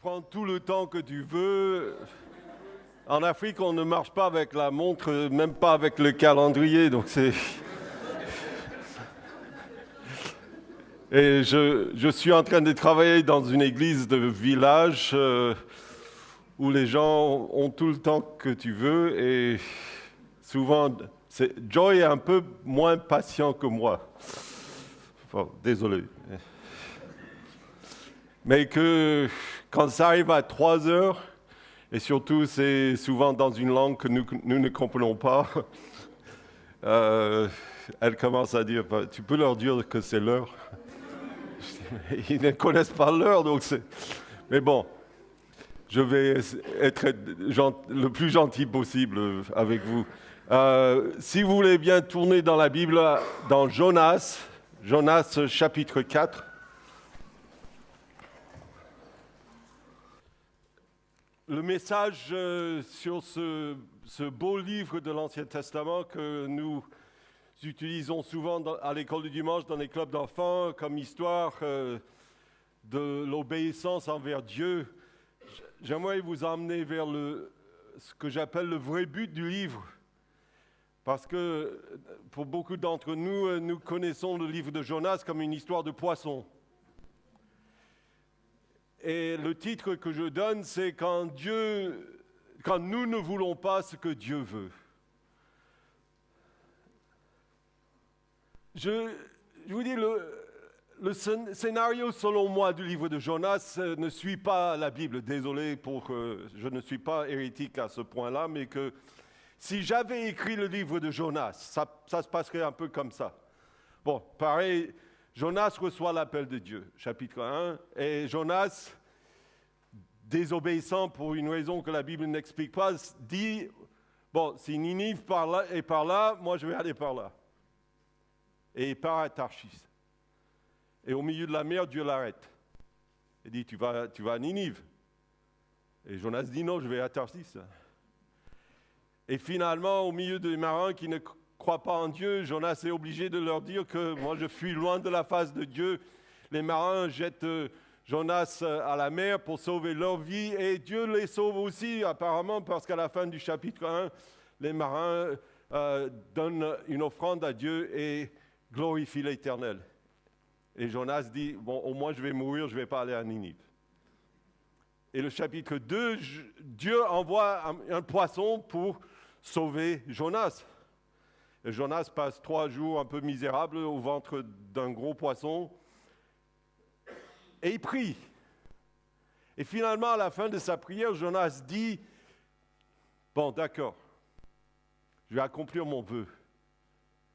Prends tout le temps que tu veux. En Afrique, on ne marche pas avec la montre, même pas avec le calendrier, donc c'est... Et je suis en train de travailler dans une église de village où les gens ont tout le temps que tu veux et souvent, Joy est un peu moins patient que moi. Enfin, désolé. Mais que quand ça arrive à 3 heures, et surtout c'est souvent dans une langue que nous ne comprenons pas, elle commence à dire, tu peux leur dire que c'est l'heure. Ils ne connaissent pas l'heure, donc c'est... Mais bon, je vais être le plus gentil possible avec vous. Si vous voulez bien tourner dans la Bible, dans Jonas chapitre 4. Le message sur ce beau livre de l'Ancien Testament que nous utilisons souvent à l'école du dimanche, dans les clubs d'enfants, comme histoire de l'obéissance envers Dieu, j'aimerais vous emmener vers ce que j'appelle le vrai but du livre. Parce que pour beaucoup d'entre nous, nous connaissons le livre de Jonas comme une histoire de poisson. Et le titre que je donne, c'est quand nous ne voulons pas ce que Dieu veut. Je vous dis, le scénario, selon moi, du livre de Jonas ne suit pas la Bible. Désolé je ne suis pas hérétique à ce point-là, mais que si j'avais écrit le livre de Jonas, ça se passerait un peu comme ça. Bon, pareil, Jonas reçoit l'appel de Dieu, chapitre 1, et Jonas, désobéissant pour une raison que la Bible n'explique pas, dit, bon, si Ninive est par là, moi je vais aller par là. Et il part à Tarsis. Et au milieu de la mer, Dieu l'arrête. Il dit, tu vas à Ninive. Et Jonas dit, non, je vais à Tarsis. Et finalement, au milieu des marins qui ne croient pas en Dieu, Jonas est obligé de leur dire que moi, je fuis loin de la face de Dieu. Les marins jettent Jonas à la mer pour sauver leur vie. Et Dieu les sauve aussi, apparemment, parce qu'à la fin du chapitre 1, les marins donnent une offrande à Dieu et glorifient l'Éternel. Et Jonas dit, bon, au moins je vais mourir, je ne vais pas aller à Ninive. Et le chapitre 2, Dieu envoie un poisson pour sauver Jonas. Et Jonas passe 3 jours un peu misérables au ventre d'un gros poisson. Et il prie. Et finalement, à la fin de sa prière, Jonas dit, bon, d'accord, je vais accomplir mon vœu.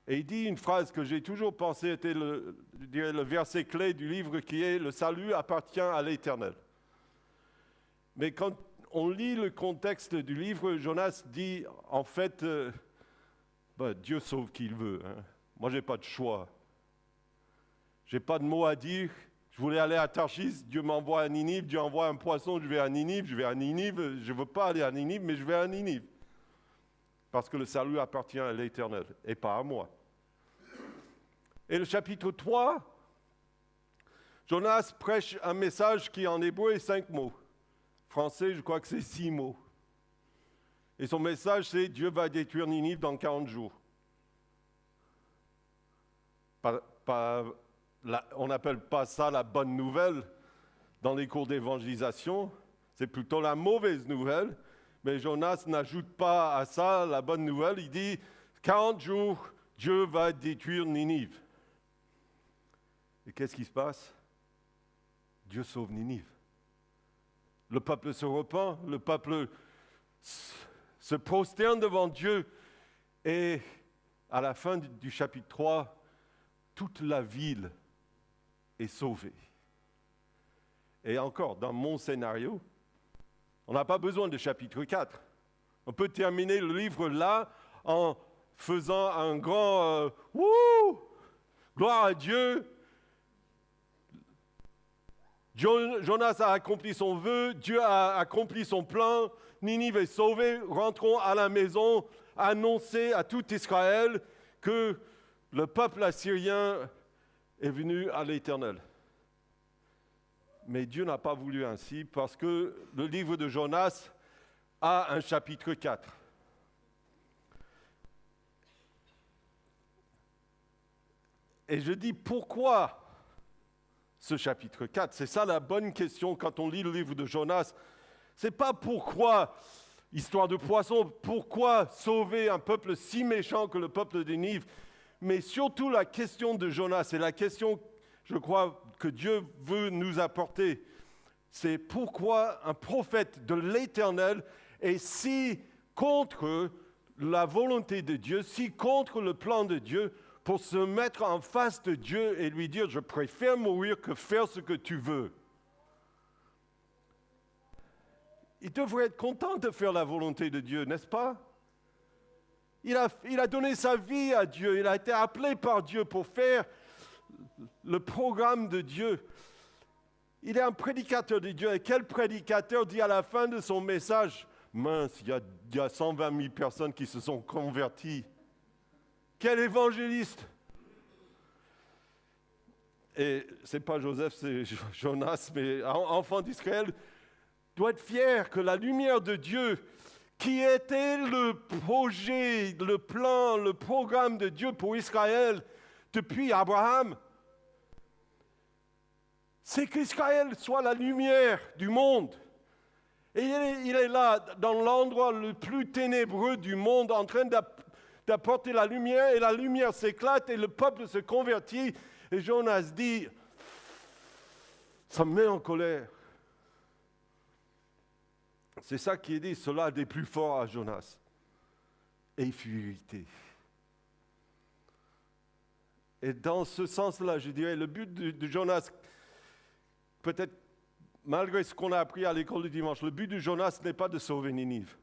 Et il dit une phrase que j'ai toujours pensé était le verset clé du livre qui est « Le salut appartient à l'Éternel ». Mais quand on lit le contexte du livre, Jonas dit en fait, Dieu sauve qui il veut. Hein. Moi, je n'ai pas de choix. Je n'ai pas de mot à dire. Je voulais aller à Tarsis, Dieu m'envoie à Ninive, Dieu envoie un poisson, je vais à Ninive. Je ne veux pas aller à Ninive, mais je vais à Ninive. Parce que le salut appartient à l'Éternel et pas à moi. Et le chapitre 3, Jonas prêche un message qui en hébreu est 5 mots. Français, je crois que c'est 6 mots. Et son message, c'est « Dieu va détruire Ninive dans 40 jours ». On n'appelle pas ça la bonne nouvelle dans les cours d'évangélisation, c'est plutôt la mauvaise nouvelle. Mais Jonas n'ajoute pas à ça la bonne nouvelle. Il dit, 40 jours, Dieu va détruire Ninive. Et qu'est-ce qui se passe? Dieu sauve Ninive. Le peuple se repent, le peuple se prosterne devant Dieu. Et à la fin du chapitre 3, toute la ville est sauvée. Et encore, dans mon scénario, on n'a pas besoin de chapitre 4. On peut terminer le livre là en faisant un grand wouh! Gloire à Dieu. Jonas a accompli son vœu, Dieu a accompli son plan, Ninive est sauvée, rentrons à la maison, annoncer à tout Israël que le peuple assyrien est venu à l'Éternel. Mais Dieu n'a pas voulu ainsi parce que le livre de Jonas a un chapitre 4. Et je dis pourquoi ce chapitre 4? C'est ça la bonne question quand on lit le livre de Jonas. C'est pas pourquoi, histoire de poisson, pourquoi sauver un peuple si méchant que le peuple de Ninive, mais surtout la question de Jonas, c'est la question, je crois, que Dieu veut nous apporter. C'est pourquoi un prophète de l'Éternel est si contre la volonté de Dieu, si contre le plan de Dieu, pour se mettre en face de Dieu et lui dire « Je préfère mourir que faire ce que tu veux ». Il devrait être content de faire la volonté de Dieu, n'est-ce pas? Il a donné sa vie à Dieu, il a été appelé par Dieu pour faire le programme de Dieu. Il est un prédicateur de Dieu. Et quel prédicateur dit à la fin de son message « Mince, il y a 120 000 personnes qui se sont converties. » Quel évangéliste! Et ce n'est pas Joseph, c'est Jonas, mais enfant d'Israël, doit être fier que la lumière de Dieu, qui était le projet, le plan, le programme de Dieu pour Israël depuis Abraham, c'est qu'Israël soit la lumière du monde. Et il est là, dans l'endroit le plus ténébreux du monde, en train d'apporter la lumière, et la lumière s'éclate, et le peuple se convertit. Et Jonas dit, ça me met en colère. C'est ça qui est dit, cela des plus forts à Jonas. Et il fut irrité. Et dans ce sens-là, je dirais, le but de Jonas, peut-être malgré ce qu'on a appris à l'école du dimanche, le but de Jonas n'est pas de sauver Ninive.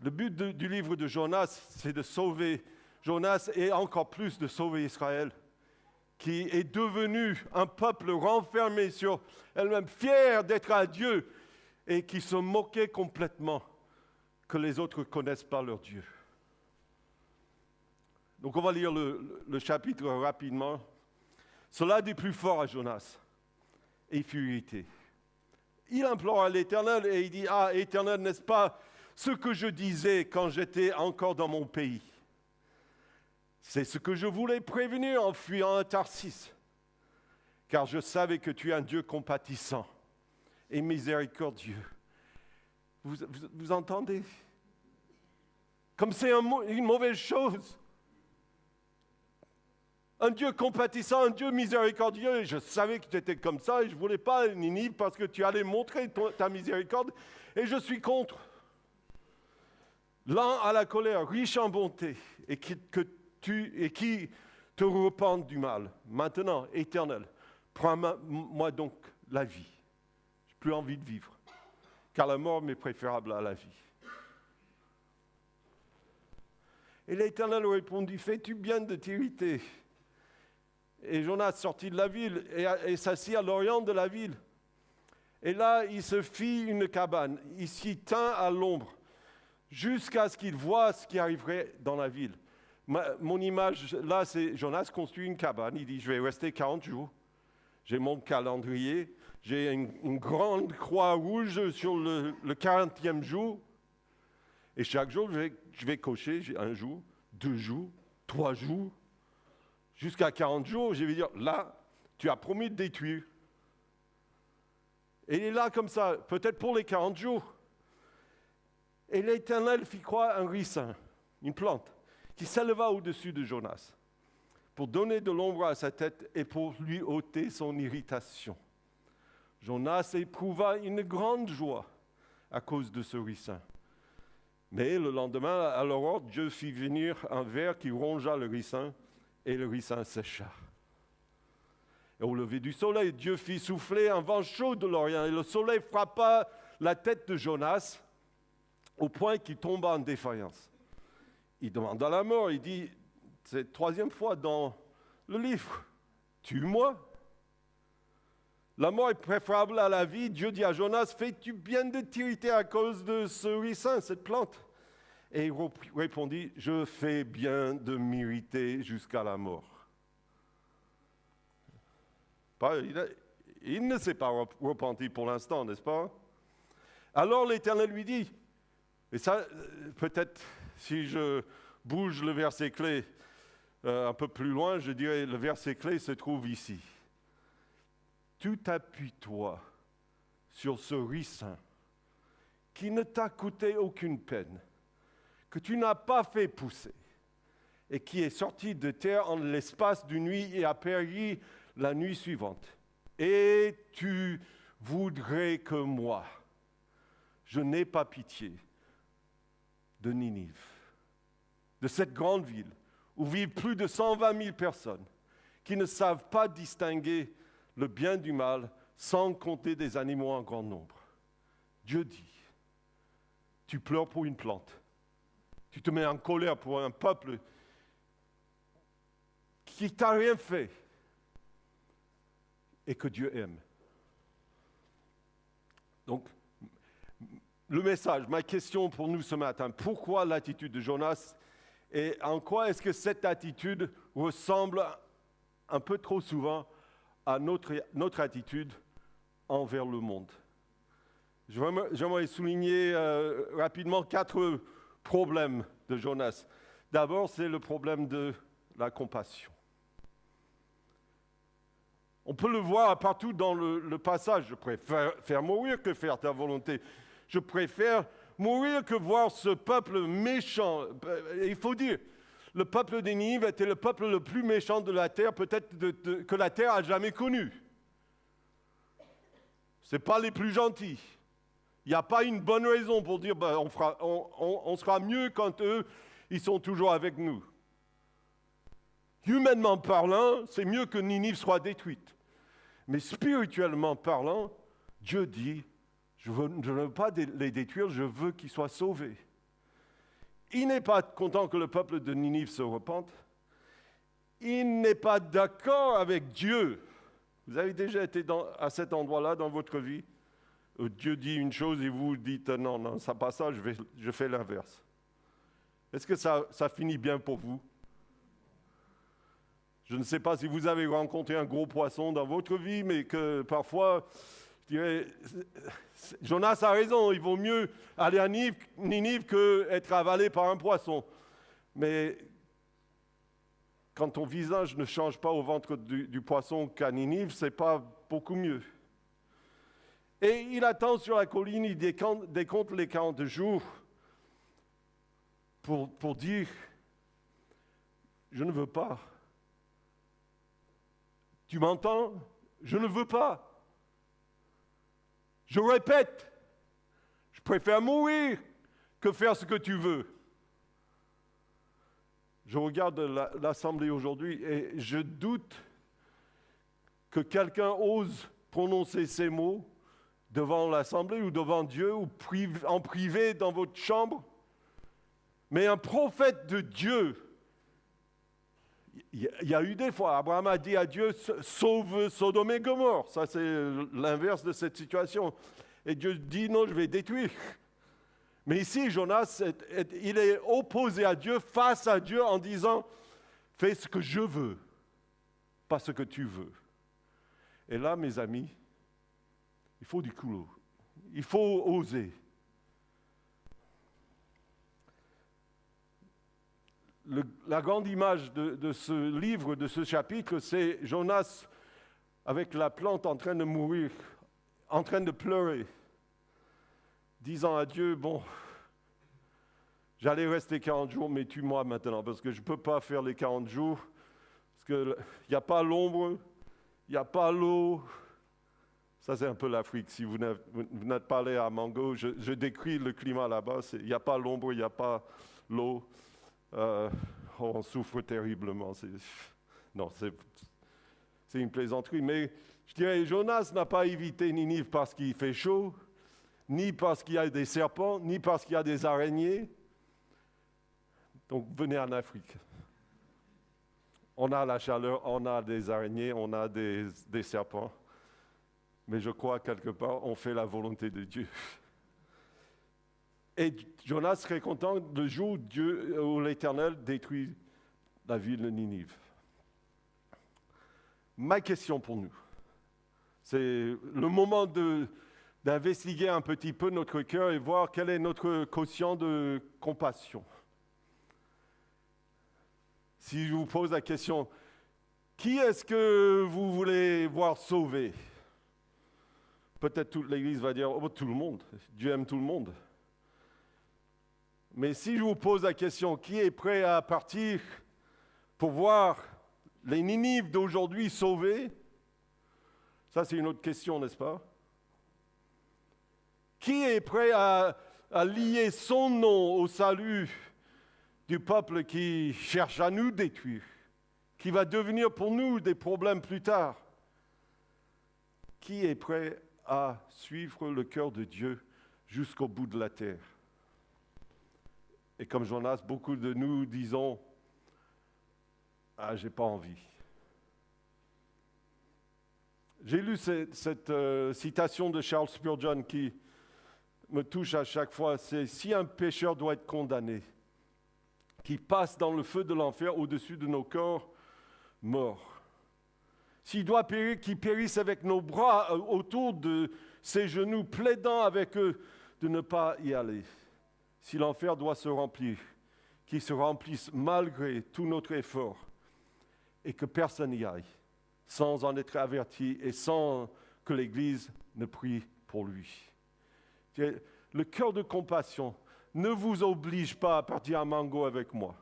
Le but du livre de Jonas, c'est de sauver Jonas et encore plus de sauver Israël, qui est devenu un peuple renfermé sur elle-même, fier d'être à Dieu et qui se moquait complètement que les autres ne connaissent pas leur Dieu. Donc on va lire le chapitre rapidement. Cela dit plus fort à Jonas, et il fut irrité. Il implore à l'Éternel et il dit, « Ah, Éternel, n'est-ce pas ce que je disais quand j'étais encore dans mon pays? C'est ce que je voulais prévenir en fuyant à Tarsis, car je savais que tu es un Dieu compatissant et miséricordieux. » Vous entendez? Comme c'est une mauvaise chose. Un Dieu compatissant, un Dieu miséricordieux. Je savais que tu étais comme ça et je ne voulais pas, Ninive, parce que tu allais montrer ta miséricorde et je suis contre. Lent à la colère, riche en bonté et qui te repente du mal. Maintenant, Éternel, prends-moi donc la vie. Je n'ai plus envie de vivre, car la mort m'est préférable à la vie. Et l'Éternel répondit, fais-tu bien de t'irriter? Et Jonas sortit de la ville et s'assit à l'orient de la ville. Et là, il se fit une cabane. Il s'y tint à l'ombre jusqu'à ce qu'il voie ce qui arriverait dans la ville. Mon image, là, c'est Jonas construit une cabane. Il dit, je vais rester 40 jours. J'ai mon calendrier. J'ai une grande croix rouge sur le 40e jour. Et chaque jour, je vais cocher un jour, 2 jours, 3 jours. Jusqu'à 40 jours, je vais dire, là, tu as promis de détruire. Et il est là comme ça, peut-être pour les 40 jours. Et l'Éternel fit croître un ricin, une plante, qui s'éleva au-dessus de Jonas, pour donner de l'ombre à sa tête et pour lui ôter son irritation. Jonas éprouva une grande joie à cause de ce ricin. Mais le lendemain, à l'aurore, Dieu fit venir un ver qui rongea le ricin, et le ricin sécha. Et au lever du soleil, Dieu fit souffler un vent chaud de l'Orient, et le soleil frappa la tête de Jonas, au point qu'il tomba en défaillance. Il demanda la mort, il dit, c'est la 3e fois dans le livre, tue-moi. La mort est préférable à la vie. Dieu dit à Jonas, fais-tu bien de t'irriter à cause de ce ricin, cette plante? Et il répondit, je fais bien de m'irriter jusqu'à la mort. Il ne s'est pas repenti pour l'instant, n'est-ce pas? Alors l'Éternel lui dit, et ça, peut-être si je bouge le verset clé un peu plus loin, je dirais le verset clé se trouve ici. Tu t'appuies-toi sur ce ricin qui ne t'a coûté aucune peine, que tu n'as pas fait pousser, et qui est sorti de terre en l'espace d'une nuit et a péri la nuit suivante. Et tu voudrais que moi, je n'ai pas pitié de Ninive, de cette grande ville où vivent plus de 120 000 personnes qui ne savent pas distinguer le bien du mal, sans compter des animaux en grand nombre. Dieu dit, tu pleures pour une plante, tu te mets en colère pour un peuple qui t'a rien fait et que Dieu aime. Donc, le message, ma question pour nous ce matin, pourquoi l'attitude de Jonas et en quoi est-ce que cette attitude ressemble un peu trop souvent à notre attitude envers le monde? J'aimerais souligner rapidement 4 problèmes de Jonas. D'abord, c'est le problème de la compassion. On peut le voir partout dans le passage. Je préfère faire mourir que faire ta volonté. Je préfère mourir que voir ce peuple méchant. Il faut dire, le peuple des Ninive était le peuple le plus méchant de la terre, peut-être que la terre a jamais connu. Ce n'est pas les plus gentils. Il n'y a pas une bonne raison pour dire on sera mieux quand eux, ils sont toujours avec nous. Humainement parlant, c'est mieux que Ninive soit détruite. Mais spirituellement parlant, Dieu dit, je ne veux pas les détruire, je veux qu'ils soient sauvés. Il n'est pas content que le peuple de Ninive se repente. Il n'est pas d'accord avec Dieu. Vous avez déjà été à cet endroit-là dans votre vie où Dieu dit une chose et vous dites non, ça passe ça, je fais l'inverse. Est-ce que ça finit bien pour vous? Je ne sais pas si vous avez rencontré un gros poisson dans votre vie, mais que parfois, je dirais, Jonas a raison, il vaut mieux aller à Ninive qu'être avalé par un poisson. Mais quand ton visage ne change pas au ventre du poisson qu'à Ninive, ce n'est pas beaucoup mieux. Et il attend sur la colline, il décompte les 40 jours pour dire, je ne veux pas. Tu m'entends? Je ne veux pas. Je répète, je préfère mourir que faire ce que tu veux. Je regarde l'Assemblée aujourd'hui et je doute que quelqu'un ose prononcer ces mots devant l'Assemblée ou devant Dieu ou en privé dans votre chambre. Mais un prophète de Dieu, il y a eu des fois, Abraham a dit à Dieu, sauve Sodome et Gomorrhe. Ça, c'est l'inverse de cette situation. Et Dieu dit, non, je vais détruire. Mais ici, Jonas, il est opposé à Dieu, face à Dieu, en disant, fais ce que je veux, pas ce que tu veux. Et là, mes amis, il faut du culot. Il faut oser. La grande image de ce livre, de ce chapitre, c'est Jonas avec la plante en train de mourir, en train de pleurer, disant à Dieu, bon, j'allais rester 40 jours, mais tue-moi maintenant, parce que je ne peux pas faire les 40 jours, parce qu'il n'y a pas l'ombre, il n'y a pas l'eau. Ça, c'est un peu l'Afrique. Si vous n'êtes pas allé à Mango, je décris le climat là-bas. Il n'y a pas l'ombre, il n'y a pas l'eau. On souffre terriblement. C'est une plaisanterie. Mais je dirais, Jonas n'a pas évité Ninive parce qu'il fait chaud, ni parce qu'il y a des serpents, ni parce qu'il y a des araignées. Donc, venez en Afrique. On a la chaleur, on a des araignées, on a des serpents. Mais je crois quelque part, on fait la volonté de Dieu. Et Jonas serait content le jour où l'Éternel détruit la ville de Ninive. Ma question pour nous, C'est le moment d'investiguer un petit peu notre cœur et voir quel est notre quotient de compassion. Si je vous pose la question, qui est-ce que vous voulez voir sauvé? Peut-être toute l'Église va dire, oh, tout le monde, Dieu aime tout le monde. Mais si je vous pose la question, qui est prêt à partir pour voir les Ninives d'aujourd'hui sauvés? Ça, c'est une autre question, n'est-ce pas? Qui est prêt à lier son nom au salut du peuple qui cherche à nous détruire, qui va devenir pour nous des problèmes plus tard? Qui est prêt à suivre le cœur de Dieu jusqu'au bout de la terre? Et comme Jonas, beaucoup de nous disons, « Ah, j'ai pas envie. » J'ai lu cette citation de Charles Spurgeon qui me touche à chaque fois. C'est « Si un pécheur doit être condamné, qui passe dans le feu de l'enfer au-dessus de nos corps morts. S'il doit périr, qu'il périsse avec nos bras autour de ses genoux, plaidant avec eux de ne pas y aller. Si l'enfer doit se remplir, qu'il se remplisse malgré tout notre effort et que personne n'y aille, sans en être averti et sans que l'Église ne prie pour lui. » Le cœur de compassion ne vous oblige pas à partir à Mango avec moi.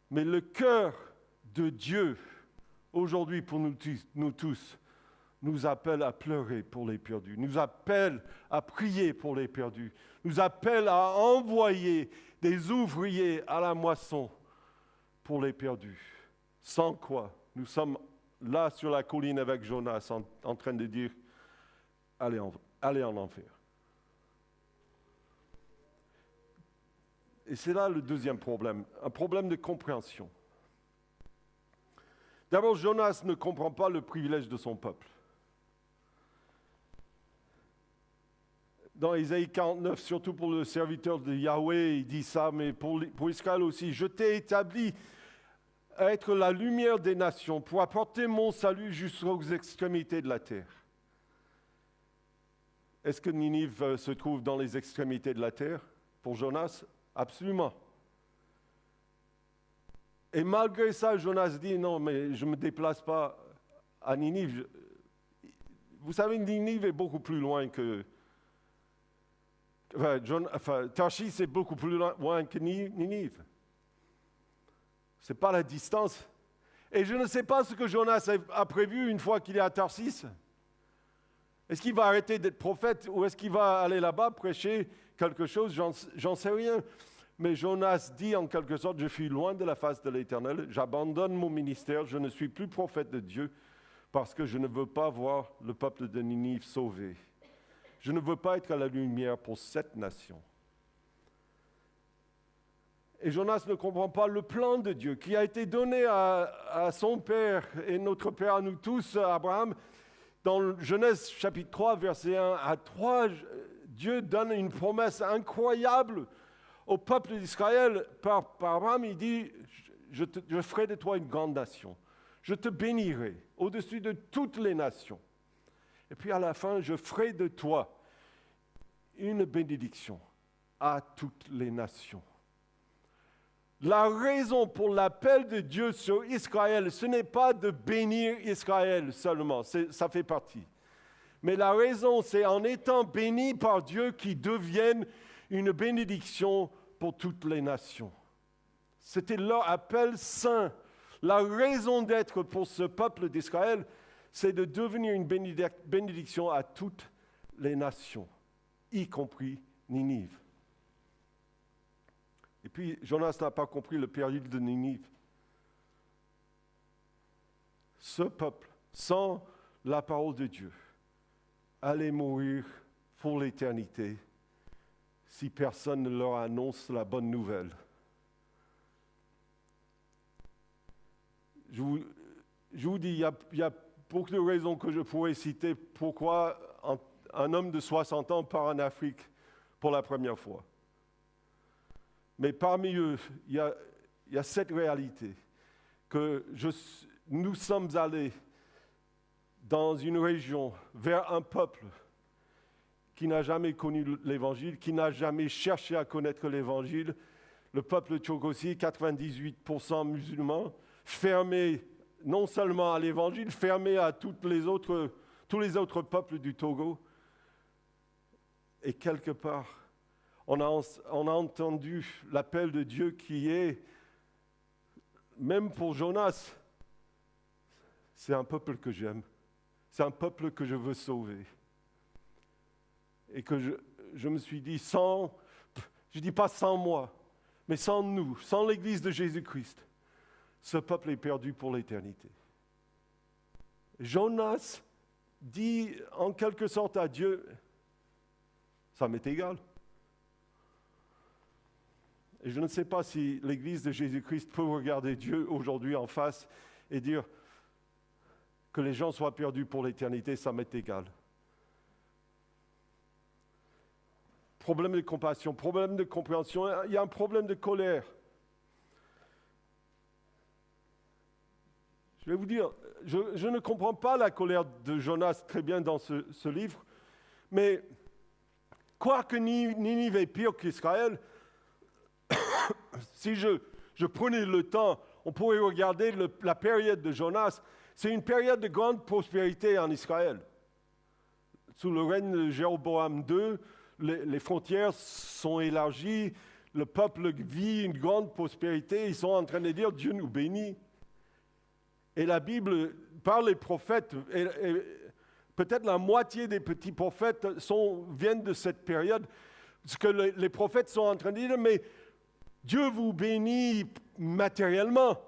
Mais le cœur de Dieu, aujourd'hui pour nous tous, nous appelle à pleurer pour les perdus, nous appelle à prier pour les perdus, nous appelle à envoyer des ouvriers à la moisson pour les perdus. Sans quoi, nous sommes là sur la colline avec Jonas en train de dire « allez en enfer ». Et c'est là le deuxième problème, un problème de compréhension. D'abord, Jonas ne comprend pas le privilège de son peuple. Dans Ésaïe 49, surtout pour le serviteur de Yahweh, il dit ça, mais pour Israël aussi, « Je t'ai établi à être la lumière des nations, pour apporter mon salut jusqu'aux extrémités de la terre. » Est-ce que Ninive se trouve dans les extrémités de la terre pour Jonas? Absolument. Et malgré ça, Jonas dit, non, mais je ne me déplace pas à Ninive. Vous savez, Ninive est beaucoup plus loin que... Tarshish est beaucoup plus loin que Ninive. Ce n'est pas la distance. Et je ne sais pas ce que Jonas a prévu une fois qu'il est à Tarshish. Est-ce qu'il va arrêter d'être prophète ou est-ce qu'il va aller là-bas prêcher quelque chose? J'en sais rien. Mais Jonas dit en quelque sorte, je suis loin de la face de l'Éternel, j'abandonne mon ministère, je ne suis plus prophète de Dieu parce que je ne veux pas voir le peuple de Ninive sauvé. Je ne veux pas être à la lumière pour cette nation. Et Jonas ne comprend pas le plan de Dieu qui a été donné à son père et notre père à nous tous, Abraham. Dans Genèse chapitre 3, versets 1 à 3, Dieu donne une promesse incroyable au peuple d'Israël. Par Abraham, il dit, je ferai de toi une grande nation. Je te bénirai au-dessus de toutes les nations. Et puis à la fin, je ferai de toi une bénédiction à toutes les nations. La raison pour l'appel de Dieu sur Israël, ce n'est pas de bénir Israël seulement, ça fait partie. Mais la raison, c'est en étant béni par Dieu qu'ils deviennent une bénédiction pour toutes les nations. C'était leur appel saint. La raison d'être pour ce peuple d'Israël, c'est de devenir une bénédiction à toutes les nations, y compris Ninive. Et puis, Jonas n'a pas compris le péril de Ninive. Ce peuple, sans la parole de Dieu, allait mourir pour l'éternité si personne ne leur annonce la bonne nouvelle. Je vous dis, il y a beaucoup de raisons que je pourrais citer pourquoi un homme de 60 ans part en Afrique pour la première fois. Mais parmi eux, il y a cette réalité que nous sommes allés dans une région, vers un peuple qui n'a jamais connu l'Évangile, qui n'a jamais cherché à connaître l'Évangile. Le peuple Tchogosi, 98% musulmans, fermé non seulement à l'Évangile, fermé à tous les autres peuples du Togo. Et quelque part, on a entendu l'appel de Dieu qui est, même pour Jonas, c'est un peuple que j'aime, c'est un peuple que je veux sauver. Et que je me suis dit, je ne dis pas sans moi, mais sans nous, sans l'Église de Jésus-Christ, ce peuple est perdu pour l'éternité. Jonas dit en quelque sorte à Dieu, ça m'est égal. Et je ne sais pas si l'Église de Jésus-Christ peut regarder Dieu aujourd'hui en face et dire que les gens soient perdus pour l'éternité, ça m'est égal. Problème de compassion, problème de compréhension, il y a un problème de colère. Je vais vous dire, je ne comprends pas la colère de Jonas très bien dans ce livre, mais quoique Ninive est pire qu'Israël, si je prenais le temps, on pourrait regarder la période de Jonas. C'est une période de grande prospérité en Israël. Sous le règne de Jéroboam II, les frontières sont élargies, le peuple vit une grande prospérité, ils sont en train de dire Dieu nous bénit. Et la Bible, par les prophètes, et peut-être la moitié des petits prophètes viennent de cette période, ce que les prophètes sont en train de dire, mais Dieu vous bénit matériellement.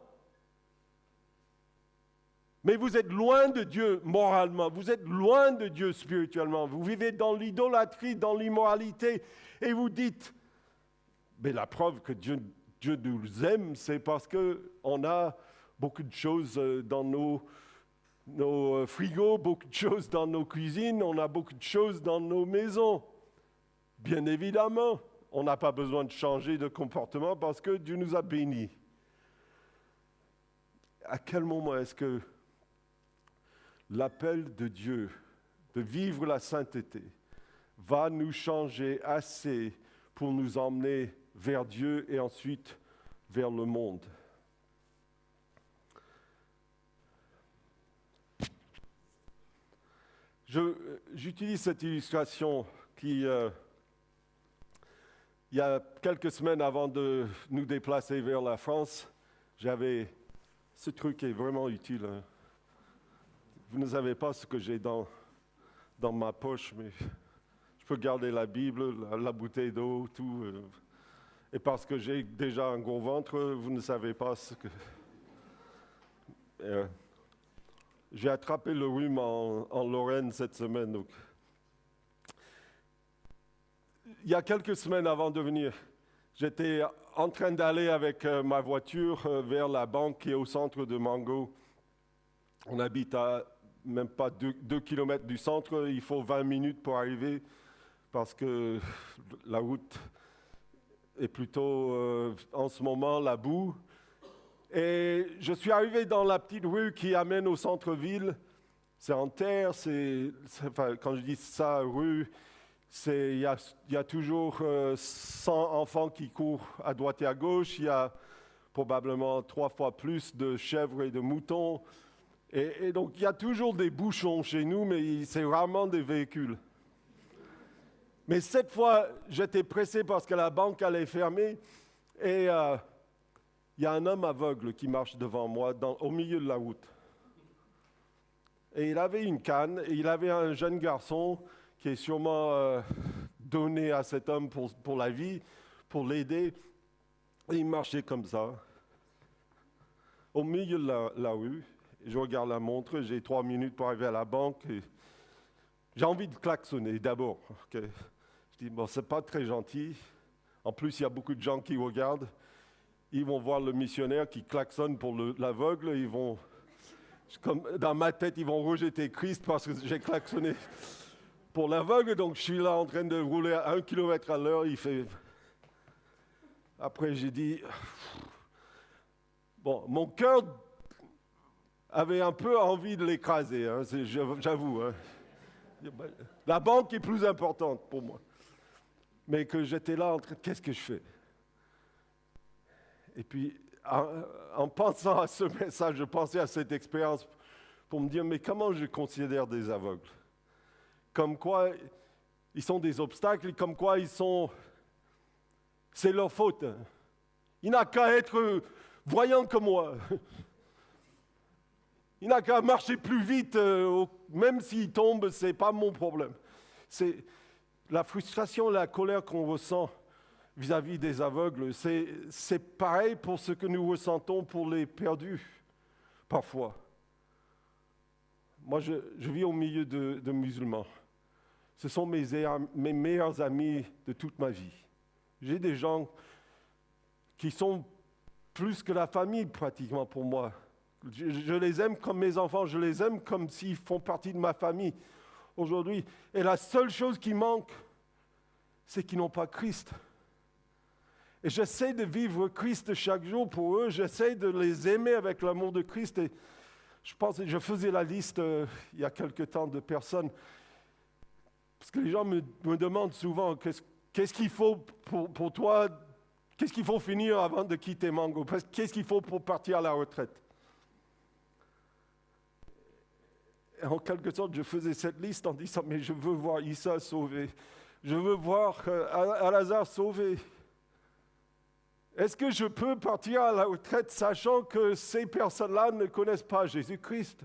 Mais vous êtes loin de Dieu moralement, vous êtes loin de Dieu spirituellement, vous vivez dans l'idolâtrie, dans l'immoralité, et vous dites, mais la preuve que Dieu nous aime, c'est parce qu'on a beaucoup de choses dans nos frigos, beaucoup de choses dans nos cuisines, on a beaucoup de choses dans nos maisons. Bien évidemment, on n'a pas besoin de changer de comportement parce que Dieu nous a bénis. À quel moment est-ce que l'appel de Dieu de vivre la sainteté va nous changer assez pour nous emmener vers Dieu et ensuite vers le monde? J'utilise cette illustration qui, il y a quelques semaines avant de nous déplacer vers la France, j'avais ce truc qui est vraiment utile. Hein. Vous ne savez pas ce que j'ai dans ma poche, mais je peux garder la Bible, la bouteille d'eau, tout. Et parce que j'ai déjà un gros ventre, vous ne savez pas ce que... j'ai attrapé le rhume en Lorraine cette semaine. Donc. Il y a quelques semaines avant de venir, j'étais en train d'aller avec ma voiture vers la banque qui est au centre de Mango. On habite à même pas 2 kilomètres du centre, il faut 20 minutes pour arriver parce que la route est plutôt en ce moment la boue. Et je suis arrivé dans la petite rue qui amène au centre-ville. C'est en terre, enfin, quand je dis ça, rue, il y a toujours 100 enfants qui courent à droite et à gauche. Il y a probablement 3 fois plus de chèvres et de moutons. Et donc, il y a toujours des bouchons chez nous, mais c'est rarement des véhicules. Mais cette fois, j'étais pressé parce que la banque allait fermer. Et il y a un homme aveugle qui marche devant moi au milieu de la route. Et il avait une canne, et il avait un jeune garçon qui est sûrement donné à cet homme pour la vie, pour l'aider. Et il marchait comme ça, au milieu de la rue. Je regarde la montre, j'ai 3 minutes pour arriver à la banque. Et j'ai envie de klaxonner d'abord. Okay. Je dis, bon, c'est pas très gentil. En plus, il y a beaucoup de gens qui regardent. Ils vont voir le missionnaire qui klaxonne pour l'aveugle. Ils vont, dans ma tête, ils vont rejeter Christ parce que j'ai klaxonné pour l'aveugle. Donc, je suis là en train de rouler à 1 km à l'heure. Il fait... Après, j'ai dit... Bon, mon cœur avait un peu envie de l'écraser, hein, j'avoue. Hein. La banque est plus importante pour moi. Mais que j'étais là en train de, qu'est-ce que je fais? Et puis, en pensant à ce message, je pensais à cette expérience pour me dire, mais comment je considère des aveugles? Comme quoi, ils sont des obstacles, comme quoi c'est leur faute. Il n'a qu'à être voyant que moi. Il n'a qu'à marcher plus vite, même s'il tombe, ce n'est pas mon problème. C'est la frustration, la colère qu'on ressent vis-à-vis des aveugles, c'est pareil pour ce que nous ressentons pour les perdus, parfois. Moi, je vis au milieu de musulmans. Ce sont mes meilleurs amis de toute ma vie. J'ai des gens qui sont plus que la famille pratiquement pour moi. Je les aime comme mes enfants, je les aime comme s'ils font partie de ma famille aujourd'hui. Et la seule chose qui manque, c'est qu'ils n'ont pas Christ. Et j'essaie de vivre Christ chaque jour pour eux, j'essaie de les aimer avec l'amour de Christ. Et je faisais la liste il y a quelque temps de personnes, parce que les gens me demandent souvent qu'est-ce qu'il faut pour toi, qu'est-ce qu'il faut finir avant de quitter Mango, qu'est-ce qu'il faut pour partir à la retraite. Et en quelque sorte, je faisais cette liste en disant, mais je veux voir Issa sauvé, je veux voir Al-Azhar sauvé. Est-ce que je peux partir à la retraite sachant que ces personnes-là ne connaissent pas Jésus-Christ?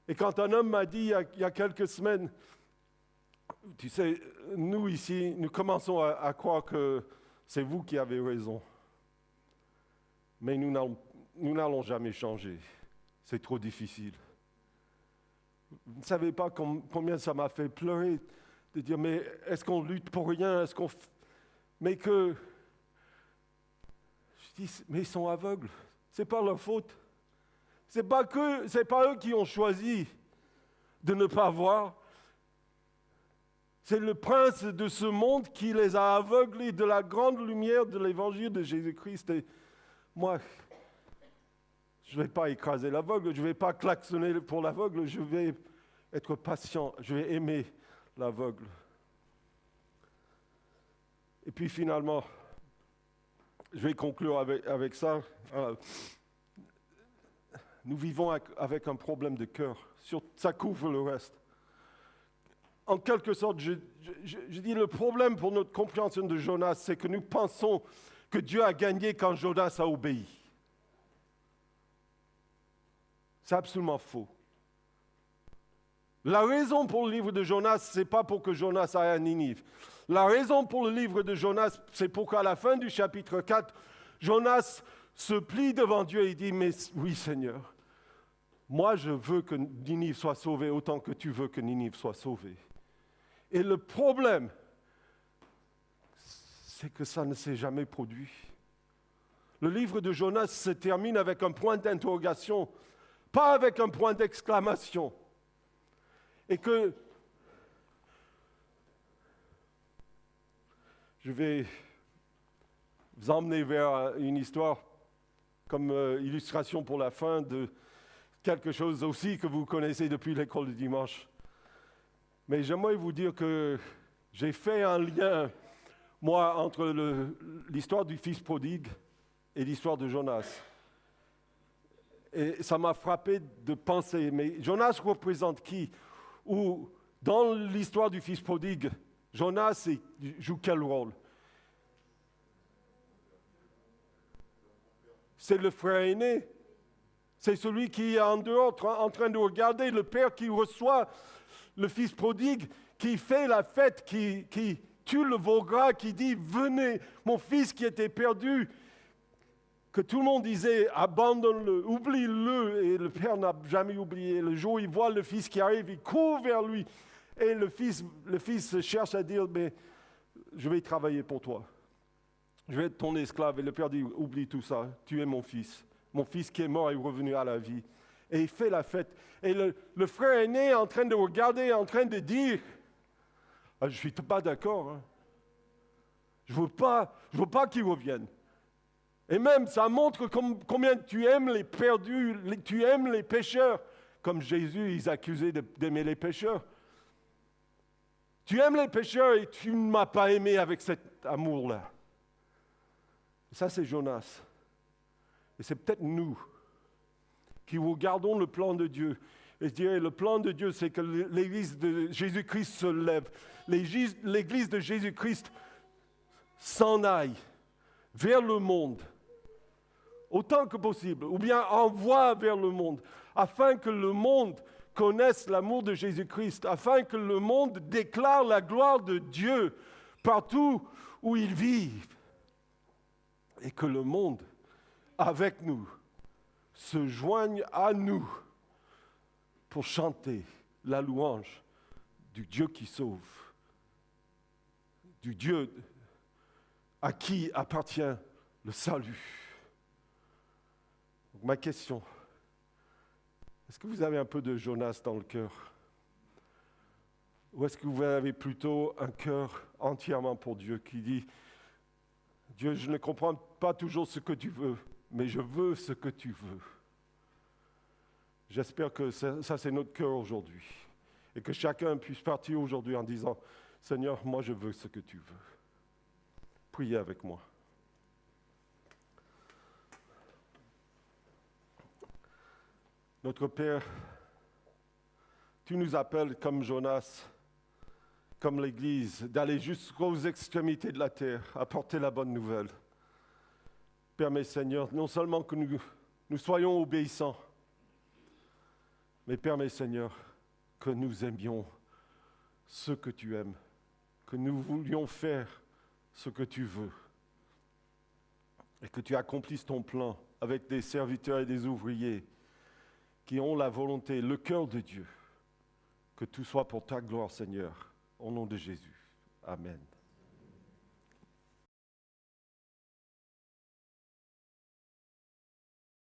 Et quand un homme m'a dit il y a quelques semaines, tu sais, nous ici, nous commençons à croire que c'est vous qui avez raison. Mais nous n'allons jamais changer. C'est trop difficile. Vous ne savez pas combien ça m'a fait pleurer de dire, mais est-ce qu'on lutte pour rien? Mais que... Je dis, mais ils sont aveugles. Ce n'est pas leur faute. Ce n'est pas eux qui ont choisi de ne pas voir. C'est le prince de ce monde qui les a aveuglés de la grande lumière de l'évangile de Jésus-Christ. Et moi, je ne vais pas écraser l'aveugle, je ne vais pas klaxonner pour l'aveugle, je vais être patient, je vais aimer l'aveugle. Et puis finalement, je vais conclure avec ça. Nous vivons avec un problème de cœur. Ça couvre le reste. En quelque sorte, je dis le problème pour notre compréhension de Jonas, c'est que nous pensons que Dieu a gagné quand Jonas a obéi. C'est absolument faux. La raison pour le livre de Jonas, ce n'est pas pour que Jonas aille à Ninive. La raison pour le livre de Jonas, c'est pour qu'à la fin du chapitre 4, Jonas se plie devant Dieu et dit, mais oui Seigneur, moi je veux que Ninive soit sauvée autant que tu veux que Ninive soit sauvée. Et le problème, c'est que ça ne s'est jamais produit. Le livre de Jonas se termine avec un point d'interrogation, pas avec un point d'exclamation. Et que je vais vous emmener vers une histoire comme illustration pour la fin de quelque chose aussi que vous connaissez depuis l'école du dimanche. Mais j'aimerais vous dire que j'ai fait un lien, moi, entre l'histoire du fils prodigue et l'histoire de Jonas. Et ça m'a frappé de penser, mais Jonas représente qui? Ou dans l'histoire du fils prodigue, Jonas joue quel rôle? C'est le frère aîné. C'est celui qui est en dehors, en train de regarder le père qui reçoit le fils prodigue, qui fait la fête, qui tue le veau gras, qui dit « Venez, mon fils qui était perdu », que tout le monde disait « Abandonne-le, oublie-le », et le père n'a jamais oublié. Le jour où il voit le fils qui arrive, il court vers lui, et le fils cherche à dire « Mais je vais travailler pour toi, je vais être ton esclave », et le père dit « Oublie tout ça, tu es mon fils qui est mort est revenu à la vie ». Et il fait la fête. Et le frère aîné est en train de regarder, en train de dire « Je ne suis pas d'accord. Hein. Je veux pas qu'il revienne. Et même, ça montre combien tu aimes les perdus, tu aimes les pécheurs. Comme Jésus, ils accusaient d'aimer les pécheurs. Tu aimes les pécheurs et tu ne m'as pas aimé avec cet amour-là. Ça, c'est Jonas. Et c'est peut-être nous qui regardons le plan de Dieu. Et je dirais, le plan de Dieu, c'est que l'Église de Jésus-Christ se lève. L'Église de Jésus-Christ s'en aille vers le monde, autant que possible, ou bien envoie vers le monde, afin que le monde connaisse l'amour de Jésus-Christ, afin que le monde déclare la gloire de Dieu partout où ils vivent, et que le monde, avec nous, se joigne à nous pour chanter la louange du Dieu qui sauve, du Dieu à qui appartient le salut. Donc, ma question, est-ce que vous avez un peu de Jonas dans le cœur? Ou est-ce que vous avez plutôt un cœur entièrement pour Dieu qui dit, Dieu, je ne comprends pas toujours ce que tu veux, mais je veux ce que tu veux. J'espère que ça c'est notre cœur aujourd'hui. Et que chacun puisse partir aujourd'hui en disant, Seigneur, moi je veux ce que tu veux. Priez avec moi. Notre Père, tu nous appelles comme Jonas, comme l'Église, d'aller jusqu'aux extrémités de la terre, apporter la bonne nouvelle. Permets, Seigneur, non seulement que nous soyons obéissants, mais permets, Seigneur, que nous aimions ce que tu aimes, que nous voulions faire ce que tu veux, et que tu accomplisses ton plan avec des serviteurs et des ouvriers qui ont la volonté, le cœur de Dieu, que tout soit pour ta gloire, Seigneur, au nom de Jésus. Amen.